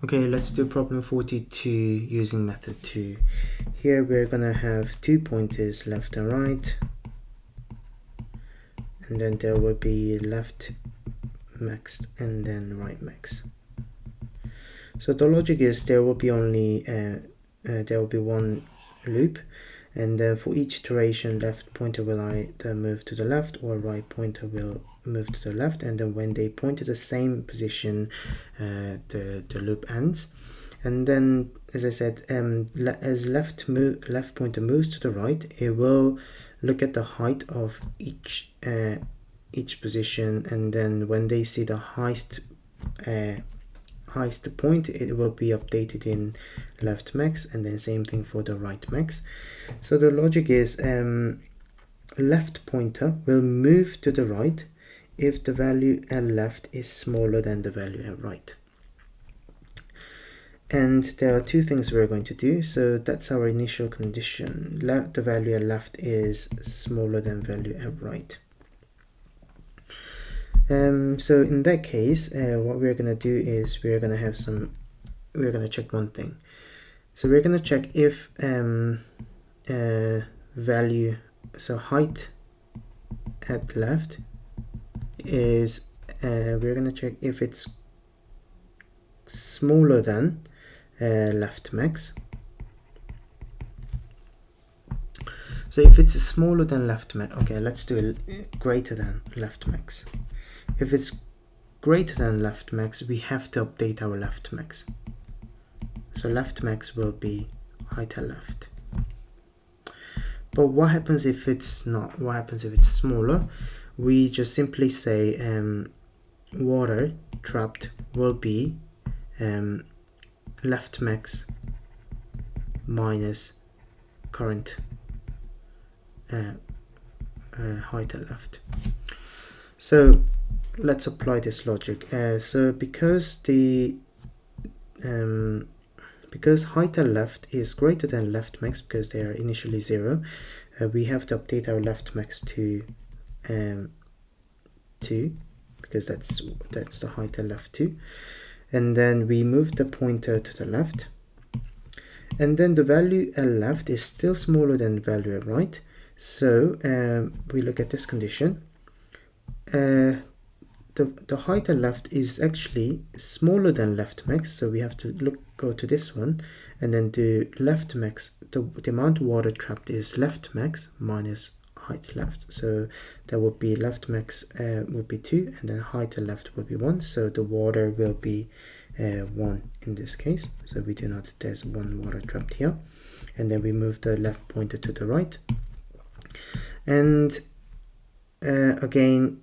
Okay, let's do problem 42 using method 2. Here we're gonna have 2 pointers, left and right, and then there will be left max and then right max. So the logic is there will be only there will be one loop, and then for each iteration left pointer will either move to the left or right pointer will move to the left, and then when they point to the same position the loop ends. And then, as I said, as left pointer moves to the right, it will look at the height of each position, and then when they see the highest point, it will be updated in left max, and then same thing for the right max. So the logic is left pointer will move to the right if the value at left is smaller than the value at right. And there are two things we're going to do. So that's our initial condition. The value at left is smaller than value at right. So in that case, what we're going to do is we're going to check one thing. So we're going to check if value, so height at left is, we're going to check if it's smaller than left max. So if it's smaller than left max, okay, let's do it greater than left max. If it's greater than left max, we have to update our left max. So left max will be height at left. But what happens if it's not? What happens if it's smaller? We just simply say water trapped will be left max minus current height at left. So let's apply this logic. So because height at left is greater than left max, because they are initially 0, we have to update our left max to 2, because that's the height at left 2. And then we move the pointer to the left, and then the value at left is still smaller than value at right. So we look at this condition. The height at left is actually smaller than left max, so we have to go to this one and then do left max. The amount of water trapped is left max minus height left, so that would be left max would be 2, and then height at left will be 1, so the water will be 1 in this case. So we do not, there's 1 water trapped here, and then we move the left pointer to the right, and again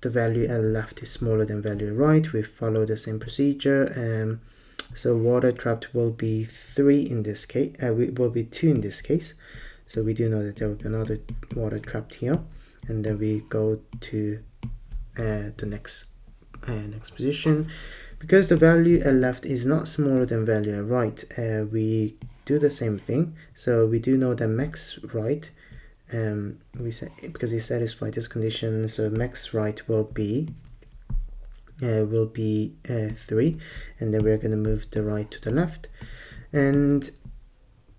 the value at left is smaller than value at right. We follow the same procedure. So water trapped will be 3 in this case, will be 2 in this case. So we do know that there will be another water trapped here, and then we go to the next position. Because the value at left is not smaller than value at right, we do the same thing. So we do know that max right, we say, because it satisfied this condition, so max right will be 3, and then we're going to move the right to the left. And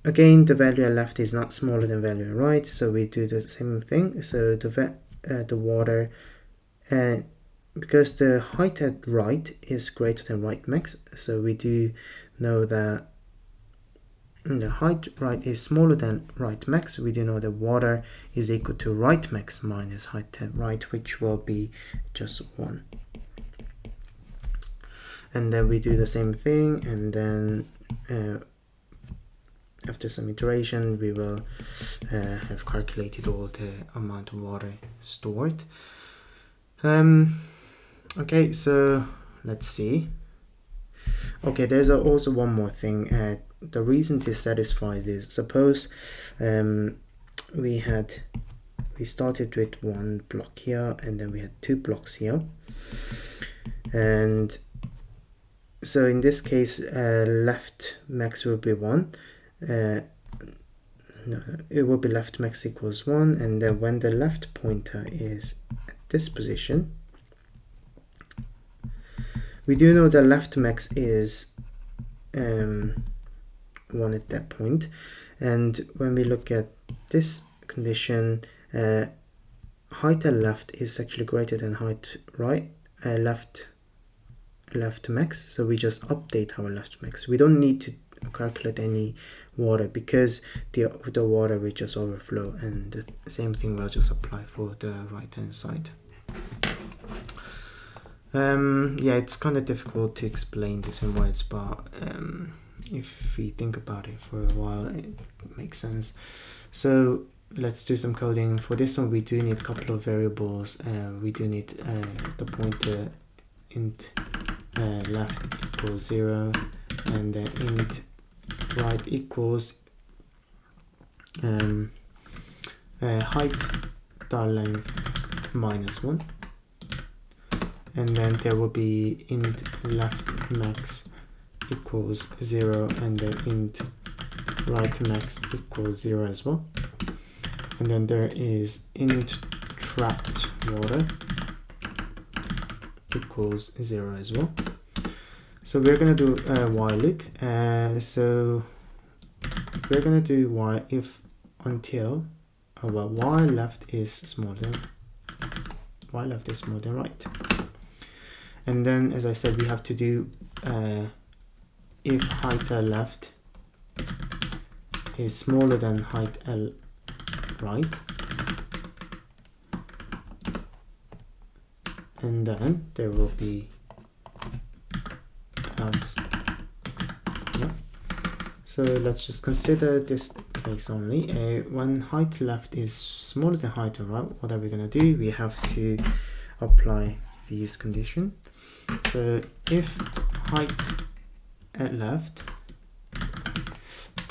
again, the value at left is not smaller than value at right, so we do the same thing. So the water, because the height at right is greater than right max, so we do know that the height right is smaller than right max. We do know that water is equal to right max minus height at right, which will be just 1. And then we do the same thing, and then after some iteration we will have calculated all the amount of water stored. Okay, so let's see. Okay, there's also one more thing. The reason this satisfies is, suppose we started with 1 block here, and then we had 2 blocks here, and so in this case left max will be 1. No, it will be left max equals 1, and then when the left pointer is at this position, We do know that left max is 1 at that point, and when we look at this condition, height at left is actually greater than height right, left max, so we just update our left max. We don't need to calculate any water because the water will just overflow, and the same thing will just apply for the right hand side. Yeah, it's kind of difficult to explain this in words, but if we think about it for a while, it makes sense. So let's do some coding. For this one, we do need a couple of variables. We do need the pointer int left equals 0, and the int right equals height length -1, and then there will be int left max equals 0, and the int right max equals 0 as well. And then there is int trapped water equals 0 as well. So we're gonna do a while loop. So we're gonna do while if until y left is smaller than right. And then, as I said, we have to do if height L left is smaller than height L right, and then there will be else. Yeah. So let's just consider this case only. When height left is smaller than height right, what are we gonna do? We have to apply these conditions. So if height at left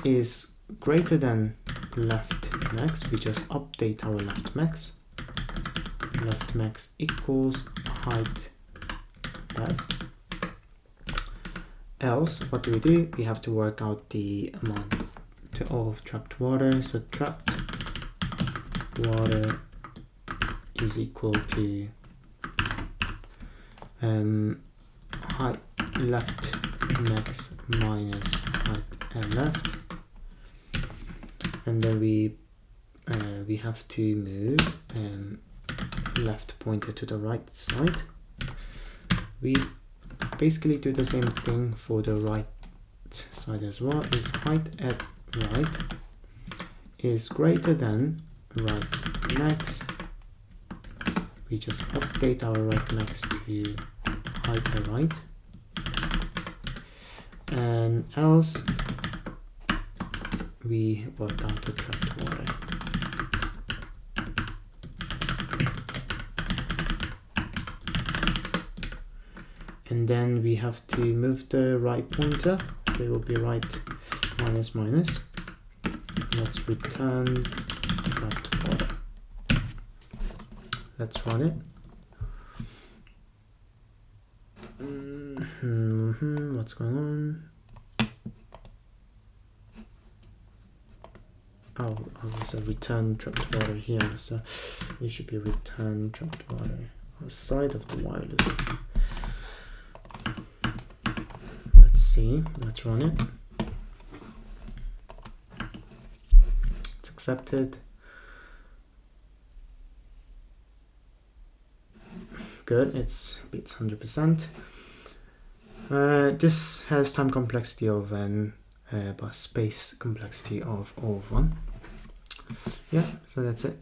is greater than left max, we just update our left max. Left max equals height left. Else, what do? We have to work out the amount of trapped water. So trapped water is equal to height left max minus height and left, and then we have to move left pointer to the right side. We basically do the same thing for the right side as well. If height at right is greater than right max, we just update our right max to height at right, and else we work out the trapped water. And then we have to move the right pointer, so it will be right minus minus. Let's return trapped water. Let's run it. What's going on? Oh, there's a return trapped water here, so it should be return trapped water outside of the while loop. Let's run it. It's accepted. Good, it beats 100%. This has time complexity of n, but space complexity of 1. Yeah, so that's it.